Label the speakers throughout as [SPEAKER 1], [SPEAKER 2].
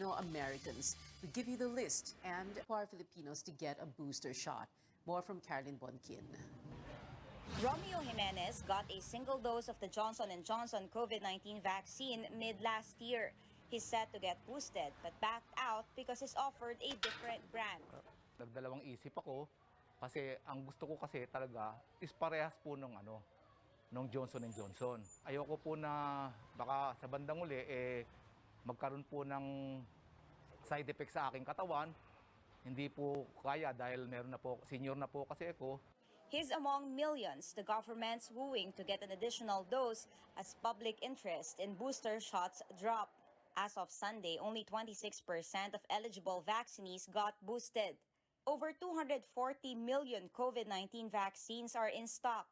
[SPEAKER 1] Americans. We give you the list and require Filipinos to get a booster shot. More from Caroline Bonkin.
[SPEAKER 2] Romeo Jimenez got a single dose of the Johnson & Johnson COVID-19 vaccine mid-last year. He's set to get boosted but backed out because he's offered a different brand.
[SPEAKER 3] Nagdalawang isip ako kasi ang gusto ko kasi talaga is parehas po nung Johnson & Johnson. Ayoko po na baka sa bandang uli magkaroon po ng side effect sa aking katawan. Hindi po kaya dahil senior na po kasi ako.
[SPEAKER 2] He's among millions the government's wooing to get an additional dose as public interest in booster shots drop. As of Sunday, only 26% of eligible vaccinees got boosted. Over 240 million COVID-19 vaccines are in stock.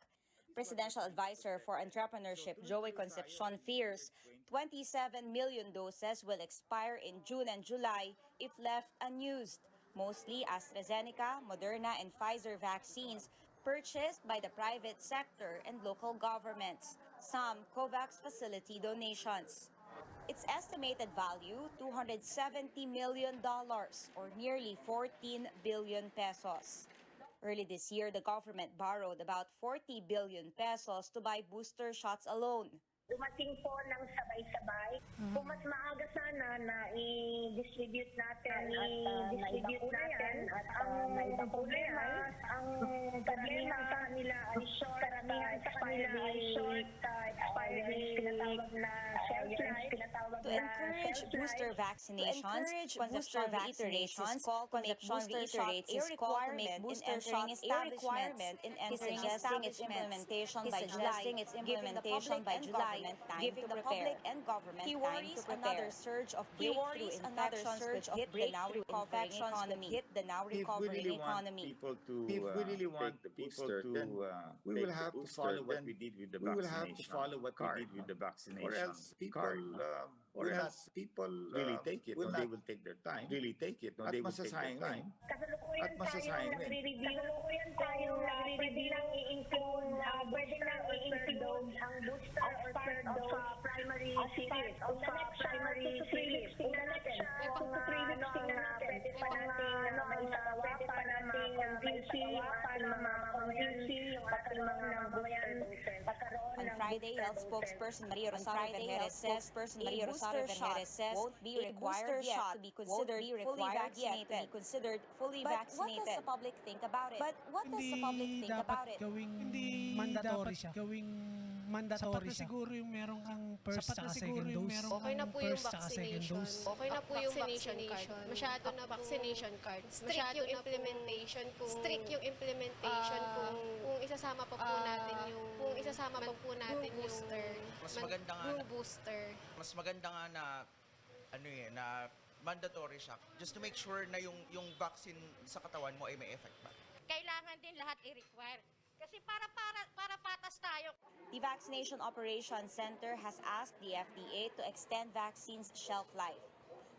[SPEAKER 2] Presidential Advisor for Entrepreneurship Joey Concepcion fears 27 million doses will expire in June and July if left unused. Mostly AstraZeneca, Moderna, and Pfizer vaccines purchased by the private sector and local governments, some COVAX facility donations. Its estimated value, $270 million or nearly 14 billion pesos. Early this year, the government borrowed about 40 billion pesos to buy booster shots alone.
[SPEAKER 4] Dumating po ng sabay-sabay. Kung mas maaga sana na i-distribute natin at ang problema sa kanila ay short expiry, tinatawag na shelf life.
[SPEAKER 2] To encourage booster vaccinations, Concepcion reiterates his call to make booster shots a requirement in entering establishments. He's suggesting its implementation by July, giving the public and government time to prepare. Another surge of breakthrough infections could hit the now recovering economy.
[SPEAKER 5] If we really want the booster, then we will have to follow what we did with the vaccination card. Or else people really take it, or they will take their time. Really take it, or they will take their time.
[SPEAKER 4] At masasayang Kasalukuyan tayong nagre-review ng i-include pwede nang i-include ang booster or third dose of primary series. Tingnan natin kung 3 weeks tingnan natin pwede pa nating yung ating mga bayan.
[SPEAKER 2] On Friday, health spokesperson Maria Rosario Vergeres says booster shots won't be required yet to be considered fully vaccinated. What does the public think about it?
[SPEAKER 6] Hindi dapat gawing mandatory siya. Sapat na siguro yung meron kang first at second dose.
[SPEAKER 7] Okay na po yung vaccination. Okay na po yung vaccination card. Masyado na vaccination card. Strict yung implementation kung isasama pa po natin yung booster.
[SPEAKER 8] Mas maganda nga
[SPEAKER 7] booster.
[SPEAKER 8] Mas maganda nga na mandatory siya. Just to make sure na yung vaccine sa katawan mo ay may effect ba.
[SPEAKER 9] Kailangan din lahat i-require. Kasi para patas tayo.
[SPEAKER 2] The Vaccination Operations Center has asked the FDA to extend vaccines' shelf life.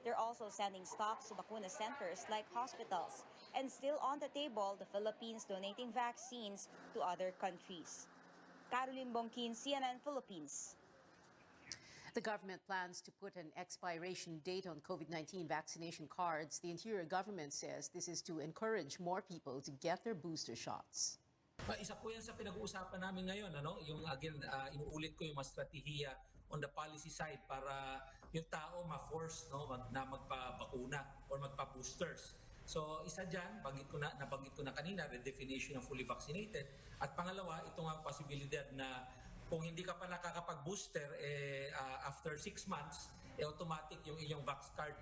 [SPEAKER 2] They're also sending stocks to bakuna centers like hospitals. And still on the table, the Philippines donating vaccines to other countries. Caroline Bonkin, CNN Philippines.
[SPEAKER 1] The government plans to put an expiration date on COVID-19 vaccination cards. The Interior Government says this is to encourage more people to get their booster shots.
[SPEAKER 10] Isa po yan sa pinag-uusapan namin ngayon, yung again, inuulit ko yung mga strategiya on the policy side para yung tao ma-force na magpa-bakuna or magpa-boosters. So isa dyan, nabanggit ko na kanina, redefinition ng fully vaccinated. At pangalawa, ito nga posibilidad na kung hindi ka pa nakakapag-booster after 6 months, automatic yung inyong vax card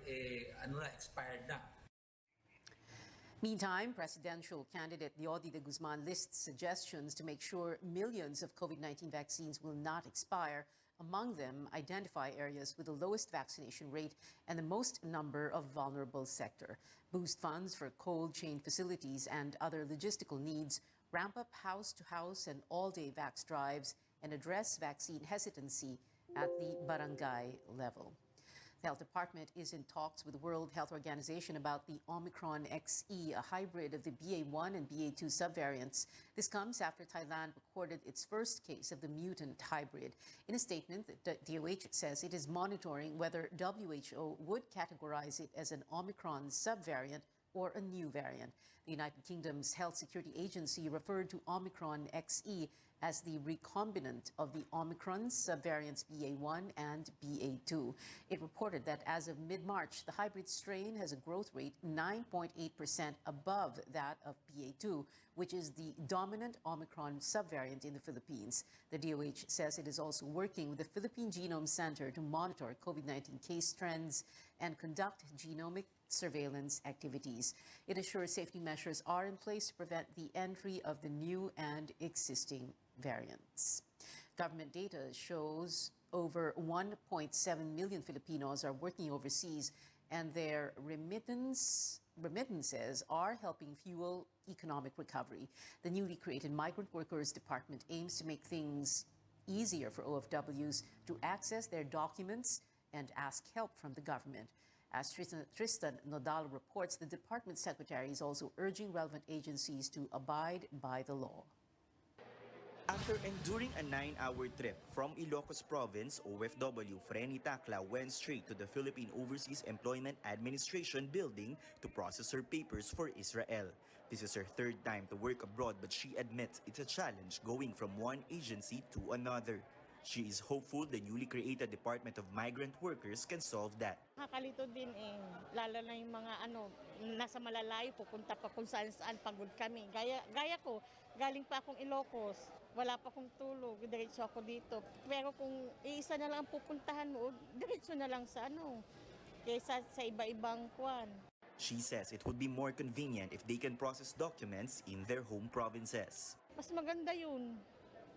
[SPEAKER 10] expired na.
[SPEAKER 1] Meantime, presidential candidate Leody de Guzman lists suggestions to make sure millions of COVID-19 vaccines will not expire. Among them, identify areas with the lowest vaccination rate and the most number of vulnerable sector, boost funds for cold chain facilities and other logistical needs, ramp up house-to-house and all-day vax drives, and address vaccine hesitancy at the barangay level. The Health Department is in talks with the World Health Organization about the Omicron XE, a hybrid of the BA1 and BA2 subvariants. This comes after Thailand recorded its first case of the mutant hybrid. In a statement, the DOH says it is monitoring whether WHO would categorize it as an Omicron subvariant or a new variant. The United Kingdom's Health Security Agency referred to Omicron XE as the recombinant of the Omicron subvariants BA1 and BA2. It reported that as of mid-March, the hybrid strain has a growth rate 9.8% above that of BA2, which is the dominant Omicron subvariant in the Philippines. The DOH says it is also working with the Philippine Genome Center to monitor COVID-19 case trends and conduct genomic surveillance activities. It assures safety measures are in place to prevent the entry of the new and existing variants. Government data shows over 1.7 million Filipinos are working overseas, and their remittances are helping fuel economic recovery. The newly created Migrant Workers Department aims to make things easier for OFWs to access their documents and ask help from the government. As Tristan Nodal reports, the department secretary is also urging relevant agencies to abide by the law.
[SPEAKER 11] After enduring a 9-hour trip from Ilocos Province, OFW Frenny Tacla went straight to the Philippine Overseas Employment Administration building to process her papers for Israel. This is her third time to work abroad, but she admits it's a challenge going from one agency to another. She is hopeful the newly created Department of Migrant Workers can solve that.
[SPEAKER 12] Nakakalito din lalo na yung mga nasa malalayo, pupunta pa kung saan pagod kami. Gaya ko, galing pa akong Ilocos, wala pa akong tulog, diretso ako dito. Pero kung iisa na lang pupuntahan mo, diretso na lang sa kaysa sa iba-ibang kwan.
[SPEAKER 11] She says it would be more convenient if they can process documents in their home provinces.
[SPEAKER 12] Mas maganda yun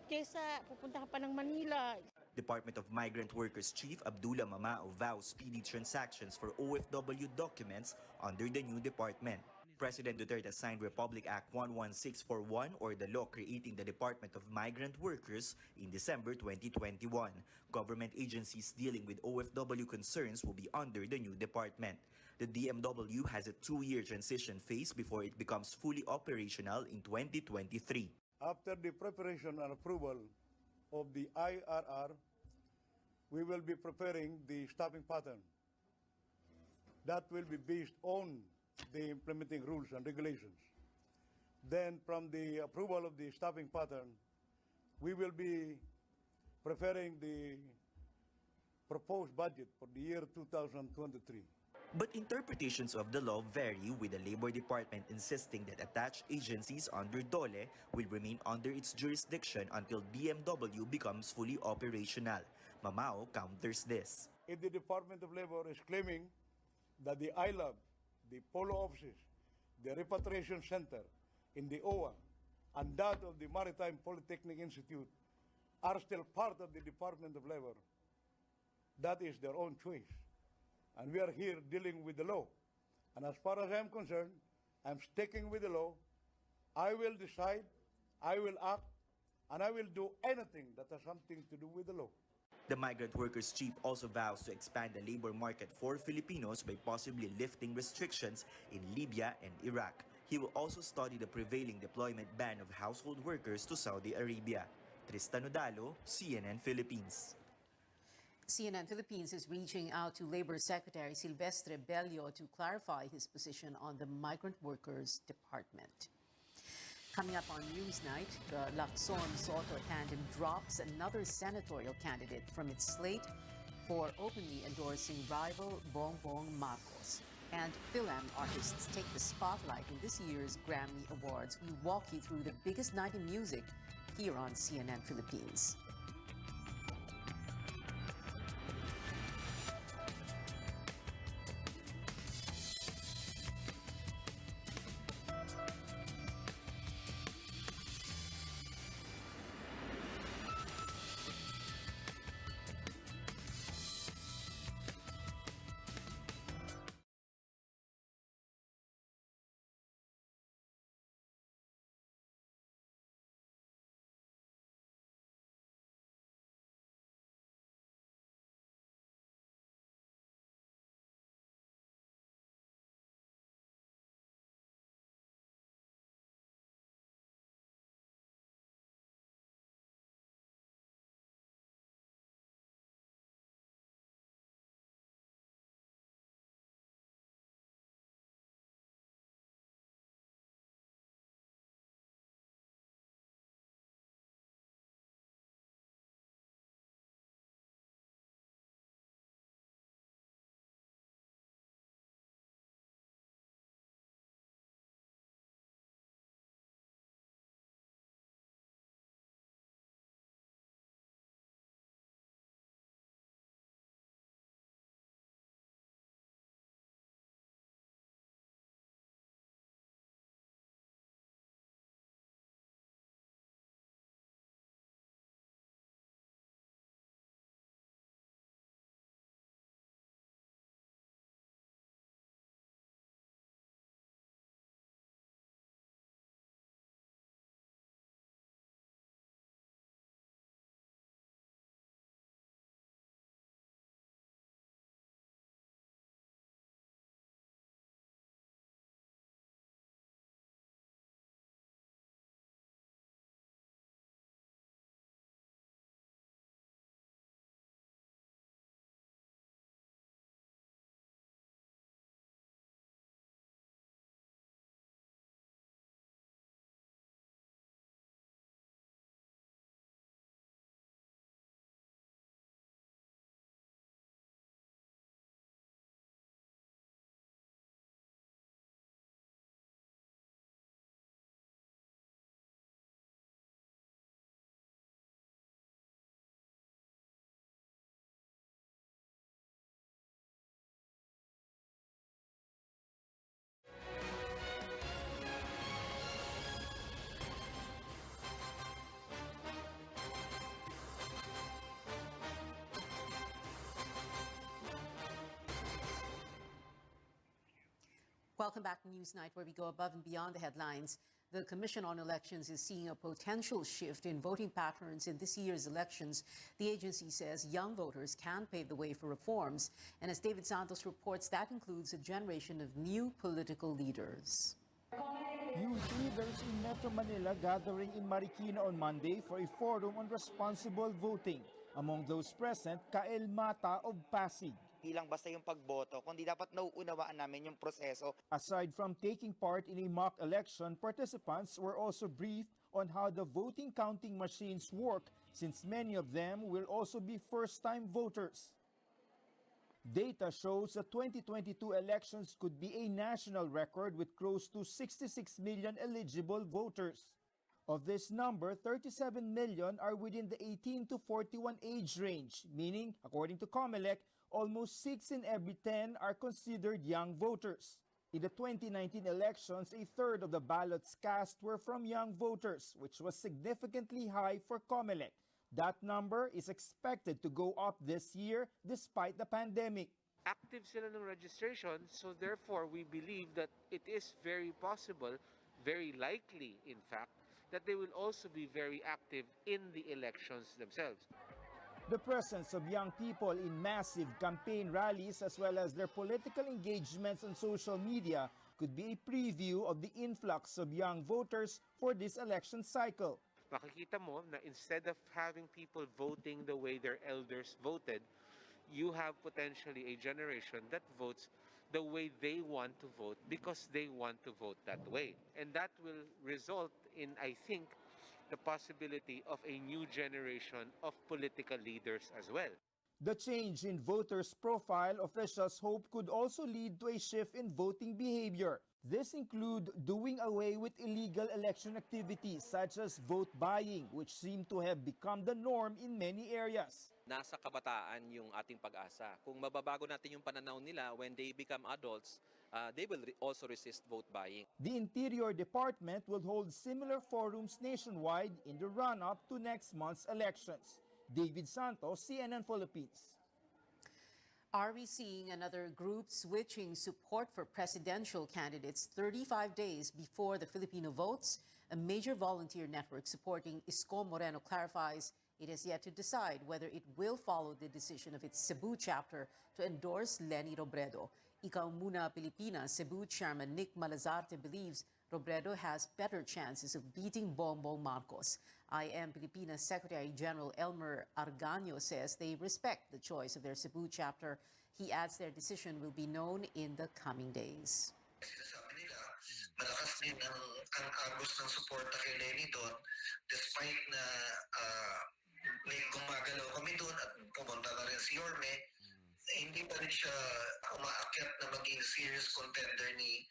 [SPEAKER 12] kaysa pupunta ka pa ng Manila.
[SPEAKER 11] Department of Migrant Workers Chief Abdullah Mamao vows speedy transactions for OFW documents under the new department. President Duterte signed Republic Act 11641, or the law creating the Department of Migrant Workers, in December 2021. Government agencies dealing with OFW concerns will be under the new department. The DMW has a 2-year transition phase before it becomes fully operational in 2023.
[SPEAKER 13] After the preparation and approval of the IRR, we will be preparing the staffing pattern. That will be based on the implementing rules and regulations. Then from the approval of the staffing pattern, we will be preparing the proposed budget for the year 2023.
[SPEAKER 11] But interpretations of the law vary, with the Labor Department insisting that attached agencies under DOLE will remain under its jurisdiction until DMW becomes fully operational. Mamao counters this.
[SPEAKER 13] If the Department of Labor is claiming that the ILAB, the Polo offices, the Repatriation Center in the OWA, and that of the Maritime Polytechnic Institute are still part of the Department of Labor, that is their own choice. And we are here dealing with the law. And as far as I'm concerned, I'm sticking with the law. I will decide, I will act, and I will do anything that has something to do with the law.
[SPEAKER 11] The Migrant Workers Chief also vows to expand the labor market for Filipinos by possibly lifting restrictions in Libya and Iraq. He will also study the prevailing deployment ban of household workers to Saudi Arabia. Tristan Nodalo, CNN Philippines.
[SPEAKER 1] CNN Philippines is reaching out to Labor Secretary Silvestre Bello to clarify his position on the Migrant Workers Department. Coming up on Newsnight, the Lacson Soto tandem drops another senatorial candidate from its slate for openly endorsing rival Bongbong Marcos. And Philam artists take the spotlight in this year's Grammy Awards. We walk you through the biggest night in music here on CNN Philippines. Welcome back to Newsnight, where we go above and beyond the headlines. The Commission on Elections is seeing a potential shift in voting patterns in this year's elections. The agency says young voters can pave the way for reforms. And as David Santos reports, that includes a generation of new political leaders.
[SPEAKER 14] Youth leaders in Metro Manila gathering in Marikina on Monday for a forum on responsible voting. Among those present, Kael Mata of Pasig.
[SPEAKER 15] Bilang basta yung pagboto, kundi dapat nauunawaan namin yung proseso.
[SPEAKER 14] Aside from taking part in a mock election, participants were also briefed on how the voting counting machines work, since many of them will also be first-time voters. Data shows the 2022 elections could be a national record with close to 66 million eligible voters. Of this number, 37 million are within the 18 to 41 age range, meaning, according to COMELEC, almost 6 in every 10 are considered young voters. In the 2019 elections, a third of the ballots cast were from young voters, which was significantly high for COMELEC. That number is expected to go up this year despite the pandemic.
[SPEAKER 16] Active sila ng registration, so therefore we believe that it is very possible, very likely in fact, that they will also be very active in the elections themselves.
[SPEAKER 14] The presence of young people in massive campaign rallies as well as their political engagements on social media could be a preview of the influx of young voters for this election cycle.
[SPEAKER 16] Makikita mo na instead of having people voting the way their elders voted, you have potentially a generation that votes the way they want to vote because they want to vote that way. And that will result in, I think, the possibility of a new generation of political leaders as well.
[SPEAKER 14] The change in voters' profile, officials hope, could also lead to a shift in voting behavior. This include doing away with illegal election activities such as vote buying, which seem to have become the norm in many areas.
[SPEAKER 17] Nasa kabataan yung ating pag-asa. Kung mababago natin yung pananaw nila when they become adults, they will also resist vote buying.
[SPEAKER 14] The Interior Department will hold similar forums nationwide in the run-up to next month's elections. David Santos, CNN Philippines.
[SPEAKER 1] Are we seeing another group switching support for presidential candidates 35 days before the Filipino votes? A major volunteer network supporting Isko Moreno clarifies it has yet to decide whether it will follow the decision of its Cebu chapter to endorse Leni Robredo. Ikaw Muna Pilipinas Cebu Chairman Nick Malazarte believes Robredo has better chances of beating Bongbong Marcos. IM Pilipinas Secretary General Elmer Arganio says they respect the choice of their Cebu chapter. He adds their decision will be known in the coming days.
[SPEAKER 18] Malakas din ang agos ng suporta kay Leni doon, despite na may gumagalaw kami doon at pumunta na rin si Yorme, hindi pa rin siya umaakyat na maging serious contender ni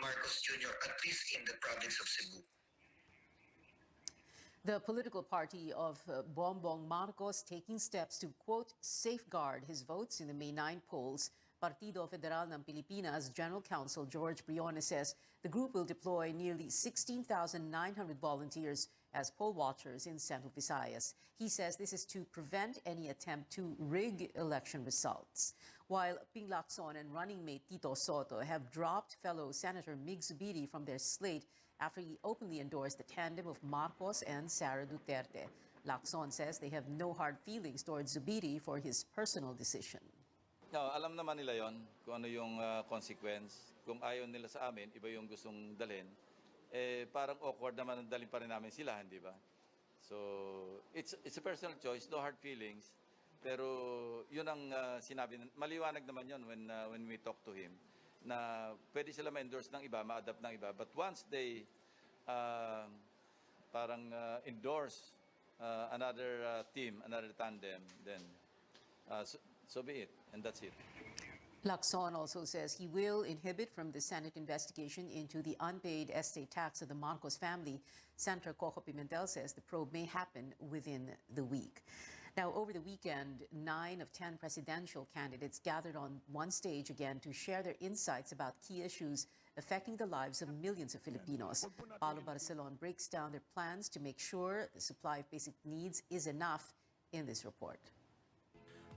[SPEAKER 18] Marcos Jr., at least in the province of Cebu.
[SPEAKER 1] The political party of Bongbong Marcos taking steps to, quote, safeguard his votes in the May 9 polls. Partido Federal ng Pilipinas General Counsel George Briones says the group will deploy nearly 16,900 volunteers as poll watchers in Central Visayas. He says this is to prevent any attempt to rig election results. While Ping Lacson and running mate Tito Soto have dropped fellow Senator Mig Zubiri from their slate after he openly endorsed the tandem of Marcos and Sara Duterte. Lacson says they have no hard feelings towards Zubiri for his personal decision.
[SPEAKER 19] No, alam naman nila yon kung ano yung consequence. Kung ayaw nila sa amin, iba yung gustong dalhin. Parang awkward naman ang dalhin pa rin namin sila, hindi ba? So, it's a personal choice, no hard feelings. Pero yun ang sinabi, maliwanag naman yun when we talk to him, na pwede sila ma-endorse ng iba, ma-adapt ng iba. But once they endorse another team, another tandem, then so be it, and that's it.
[SPEAKER 1] Lacson also says he will inhibit from the Senate investigation into the unpaid estate tax of the Marcos family. Senator Coco Pimentel says the probe may happen within the week. Now, over the weekend, 9 of 10 presidential candidates gathered on one stage again to share their insights about key issues affecting the lives of millions of Filipinos. Paulo Barcelon breaks down their plans to make sure the supply of basic needs is enough in this report.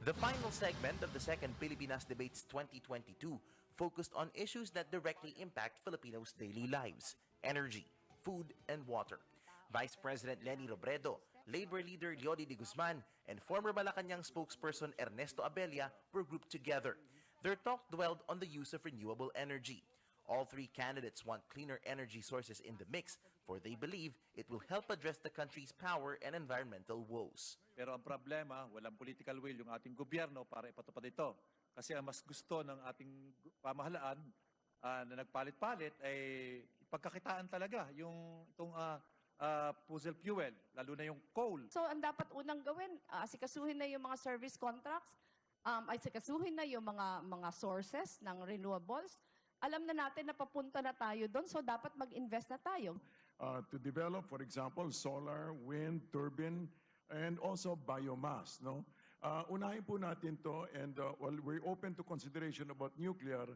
[SPEAKER 20] The final segment of the second Pilipinas Debates 2022 focused on issues that directly impact Filipinos' daily lives: energy, food, and water. Vice President Leni Robredo, Labor Leader Leody de Guzman, and former Malacanang spokesperson Ernesto Abella were grouped together. Their talk dwelled on the use of renewable energy. All three candidates want cleaner energy sources in the mix, for they believe it will help address the country's power and environmental woes.
[SPEAKER 21] Pero ang problema, walang political will yung ating gobyerno para ipatupad ito. Kasi ang mas gusto ng ating pamahalaan na nagpalit-palit ay pagkakitaan talaga itong fossil fuel, lalo na yung coal.
[SPEAKER 22] So ang dapat unang gawin, asikasuhin na yung mga service contracts, asikasuhin na yung mga sources ng renewables. Alam na natin na papunta na tayo doon, so dapat mag-invest na tayo.
[SPEAKER 23] To develop, for example, solar, wind, turbine, and also biomass. No? Unahin po natin to, and well, we're open to consideration about nuclear,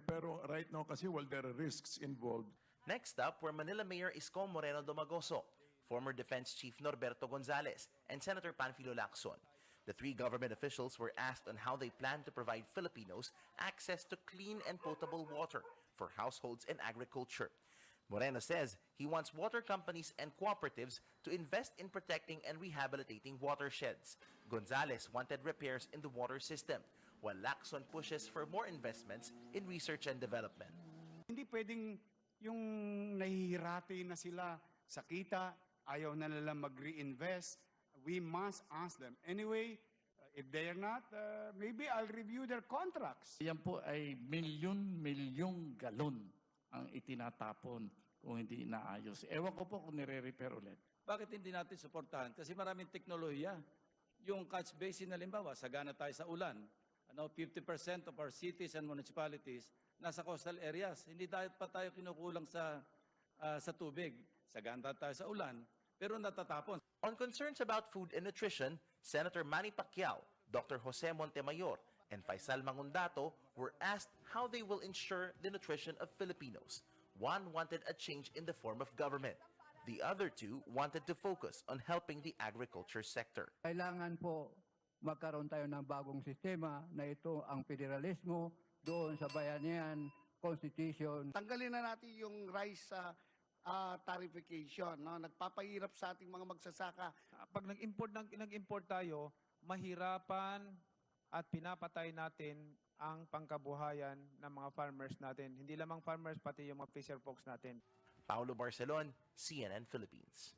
[SPEAKER 23] pero right now kasi there are risks involved.
[SPEAKER 20] Next up were Manila Mayor Isko Moreno Domagoso, former Defense Chief Norberto Gonzales, and Senator Panfilo Lacson. The three government officials were asked on how they plan to provide Filipinos access to clean and potable water for households and agriculture. Moreno says he wants water companies and cooperatives to invest in protecting and rehabilitating watersheds. Gonzales wanted repairs in the water system, while Lacson pushes for more investments in research and development.
[SPEAKER 24] Hindi pwedeng yung nahihirati na sila sa kita, ayaw na nila mag-reinvest. We must ask them. Anyway, if they are not, maybe I'll review their contracts.
[SPEAKER 25] Yan po ay milyon-milyong galon ang itinatapon kung hindi inaayos. Ewan ko po kung nire-repair ulit.
[SPEAKER 21] Bakit hindi natin suportahan? Kasi maraming teknolohiya. Yung catch basin, halimbawa, sagana tayo sa ulan. 50% of our cities and municipalities nasa coastal areas. Hindi pa tayo kinukulang sa tubig. Sagana tayo sa ulan, pero natatapon.
[SPEAKER 20] On concerns about food and nutrition, Senator Manny Pacquiao, Dr. Jose Montemayor, and Faisal Mangundato were asked how they will ensure the nutrition of Filipinos. One wanted a change in the form of government. The other two wanted to focus on helping the agriculture sector.
[SPEAKER 26] Kailangan po magkaroon tayo ng bagong sistema na ito ang federalismo doon sa bayanihan, constitution.
[SPEAKER 24] Tanggalin na natin yung rice tarification, no? Nagpapahirap sa ating mga magsasaka.
[SPEAKER 27] Pag nag-import tayo, mahirapan at pinapatay natin ang pangkabuhayan ng mga farmers natin. Hindi lamang farmers, pati yung mga fisher folks natin.
[SPEAKER 20] Paulo Barcelon, CNN Philippines.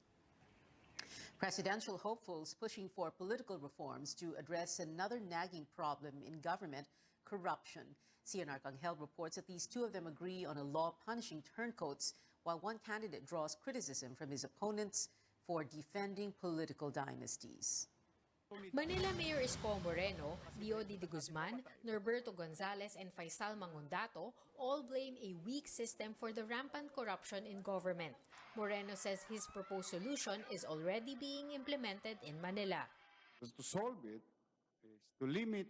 [SPEAKER 1] Presidential hopefuls pushing for political reforms to address another nagging problem in government, corruption. CNR Kanghel reports at least two of them agree on a law punishing turncoats, while one candidate draws criticism from his opponents for defending political dynasties.
[SPEAKER 28] Manila Mayor Isko Moreno, Leody de Guzman, Norberto Gonzales, and Faisal Mangundato all blame a weak system for the rampant corruption in government. Moreno says his proposed solution is already being implemented in Manila.
[SPEAKER 24] To solve it is to limit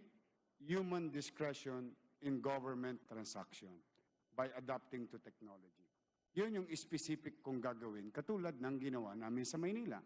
[SPEAKER 24] human discretion in government transaction by adapting to technology. Yun yung specific kong gagawin, katulad ng ginawa namin sa Maynila.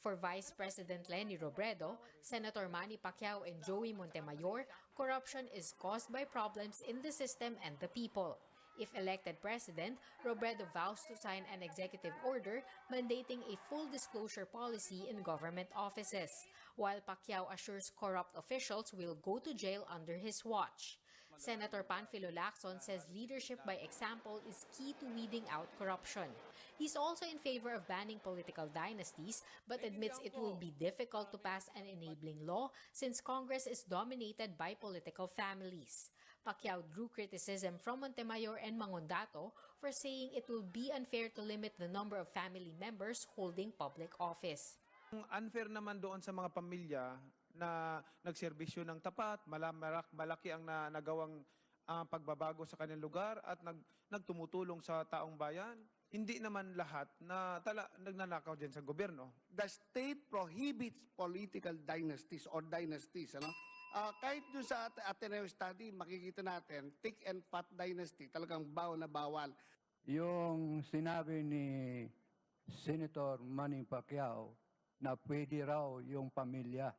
[SPEAKER 28] For Vice President Leni Robredo, Senator Manny Pacquiao, and Joey Montemayor, corruption is caused by problems in the system and the people. If elected president, Robredo vows to sign an executive order mandating a full disclosure policy in government offices, while Pacquiao assures corrupt officials will go to jail under his watch. Senator Panfilo Lacson says leadership by example is key to weeding out corruption. He's also in favor of banning political dynasties, but admits it will be difficult to pass an enabling law since Congress is dominated by political families. Pacquiao drew criticism from Montemayor and Mangundato for saying it will be unfair to limit the number of family members holding public office.
[SPEAKER 27] Unfair naman doon sa mga pamilya na nagserbisyo ng tapat, malaki ang nagawang pagbabago sa kanilang lugar at nagtumutulong sa taong bayan. Hindi naman lahat na nagnanakaw dyan sa gobyerno.
[SPEAKER 24] The state prohibits political dynasties or dynasties. Kahit doon sa Ateneo study, makikita natin, thick and fat dynasty, talagang bawal na bawal.
[SPEAKER 26] Yung sinabi ni Senator Manny Pacquiao na pwede raw yung pamilya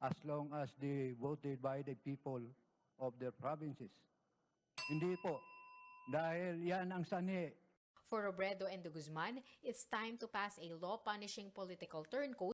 [SPEAKER 26] as long as they voted by the people of their provinces. Hindi po. Dahil yan ang sanhi.
[SPEAKER 28] For Robredo and de Guzman, it's time to pass a law punishing political turncoat